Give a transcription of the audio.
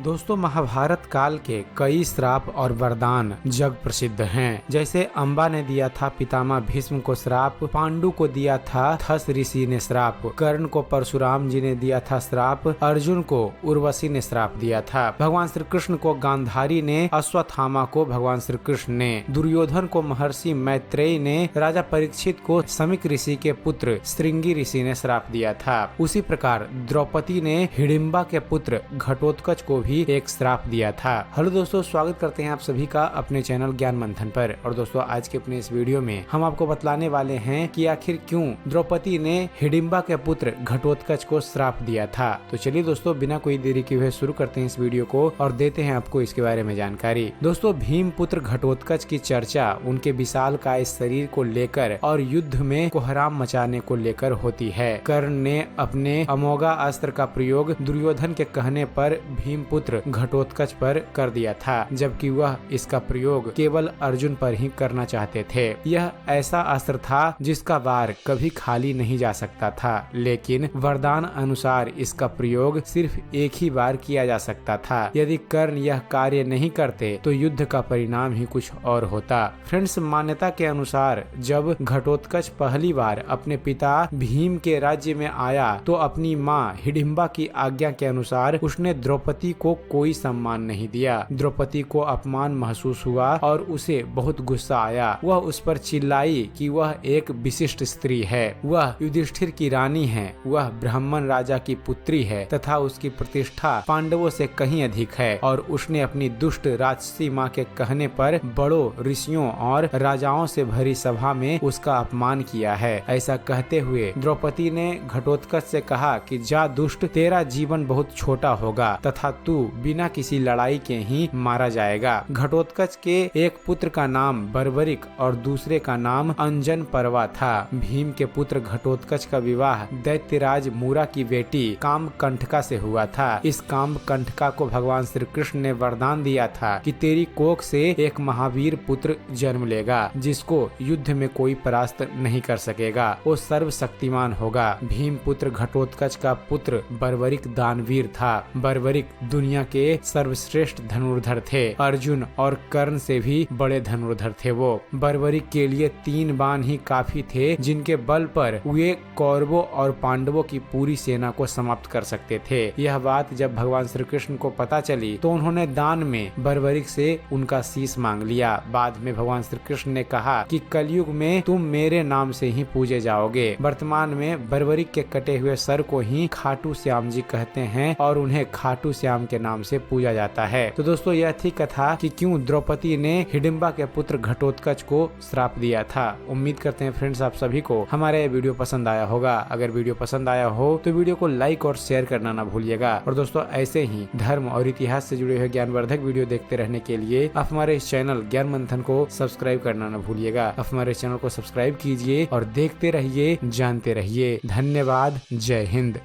दोस्तों, महाभारत काल के कई श्राप और वरदान जग प्रसिद्ध हैं। जैसे अम्बा ने दिया था पितामह भीष्म को श्राप, पांडु को दिया था थस ऋषि ने श्राप, कर्ण को परशुराम जी ने दिया था श्राप, अर्जुन को उर्वशी ने श्राप दिया था, भगवान श्री कृष्ण को गांधारी ने, अश्वत्थामा को भगवान श्री कृष्ण ने, दुर्योधन को महर्षि मैत्रेयी ने, राजा परीक्षित को समीक ऋषि के पुत्र श्रृंगी ऋषि ने श्राप दिया था। उसी प्रकार द्रौपदी ने हिडिंबा के पुत्र घटोत्कच को भी एक श्राप दिया था। हेलो दोस्तों, स्वागत करते हैं आप सभी का अपने चैनल ज्ञान मंथन पर। और दोस्तों, आज के अपने इस वीडियो में हम आपको बतलाने वाले हैं कि आखिर क्यों द्रौपदी ने हिडिंबा के पुत्र घटोत्कच को श्राप दिया था। तो चलिए दोस्तों, बिना कोई देरी किए हुए शुरू करते हैं इस वीडियो को और देते हैं आपको इसके बारे में जानकारी। दोस्तों, भीम पुत्र घटोत्कच की चर्चा उनके विशालकाय शरीर को लेकर और युद्ध में कोहराम मचाने को लेकर होती है। कर्ण ने अपने अमोघा अस्त्र का प्रयोग दुर्योधन के कहने पर भीम पुत्र घटोत्कच पर कर दिया था, जबकि वह इसका प्रयोग केवल अर्जुन पर ही करना चाहते थे। यह ऐसा अस्त्र था जिसका वार कभी खाली नहीं जा सकता था, लेकिन वरदान अनुसार इसका प्रयोग सिर्फ एक ही बार किया जा सकता था। यदि कर्ण यह कार्य नहीं करते तो युद्ध का परिणाम ही कुछ और होता। फ्रेंड्स, मान्यता के अनुसार जब घटोत्कच पहली बार अपने पिता भीम के राज्य में आया तो अपनी माँ हिडिंबा की आज्ञा के अनुसार उसने द्रौपदी को कोई सम्मान नहीं दिया। द्रौपदी को अपमान महसूस हुआ और उसे बहुत गुस्सा आया। वह उस पर चिल्लाई कि वह एक विशिष्ट स्त्री है, वह युधिष्ठिर की रानी है, वह ब्राह्मण राजा की पुत्री है तथा उसकी प्रतिष्ठा पांडवों से कहीं अधिक है, और उसने अपनी दुष्ट राक्षसी माँ के कहने पर बड़ों ऋषियों और राजाओं से भरी सभा में उसका अपमान किया है। ऐसा कहते हुए द्रौपदी ने घटोत्कच से कहा कि जा दुष्ट, तेरा जीवन बहुत छोटा होगा तथा तू बिना किसी लड़ाई के ही मारा जाएगा। घटोत्कच के एक पुत्र का नाम बर्बरिक और दूसरे का नाम अंजन पर्वा था। भीम के पुत्र घटोत्कच का विवाह दैत्यराज मूरा की बेटी कामकंठका से हुआ था। इस कामकंठका को भगवान श्री कृष्ण ने वरदान दिया था कि तेरी कोख से एक महावीर पुत्र जन्म लेगा, जिसको युद्ध में कोई परास्त नहीं कर सकेगा, वो सर्वशक्तिमान होगा। भीम पुत्र घटोत्कच का पुत्र बर्बरिक दानवीर था। बर्बरिक दुनिया के सर्वश्रेष्ठ धनुर्धर थे। अर्जुन और कर्ण से भी बड़े धनुर्धर थे। वो बर्बरिक के लिए 3 बाण ही काफी थे, जिनके बल पर वे कौरवों और पांडवों की पूरी सेना को समाप्त कर सकते थे। यह बात जब भगवान श्री कृष्ण को पता चली तो उन्होंने दान में बर्बरिक से उनका शीश मांग लिया। बाद में भगवान श्री कृष्ण ने कहा कि कलयुग में तुम मेरे नाम से ही पूजे जाओगे। वर्तमान में बर्बरिक के कटे हुए सर को ही खाटू श्याम जी कहते हैं और उन्हें खाटू श्याम के नाम से पूजा जाता है। तो दोस्तों, यह थी कथा कि क्यों द्रौपदी ने हिडिंबा के पुत्र घटोत्कच को श्राप दिया था। उम्मीद करते हैं फ्रेंड्स आप सभी को हमारा ये वीडियो पसंद आया होगा। अगर वीडियो पसंद आया हो तो वीडियो को लाइक और शेयर करना ना भूलिएगा। और दोस्तों, ऐसे ही धर्म और इतिहास से जुड़े हुए ज्ञानवर्धक वीडियो देखते रहने के लिए आप हमारे इस चैनल ज्ञान मंथन को सब्सक्राइब करना ना भूलिएगा। आप हमारे चैनल को सब्सक्राइब कीजिए और देखते रहिए, जानते रहिए। धन्यवाद। जय हिंद।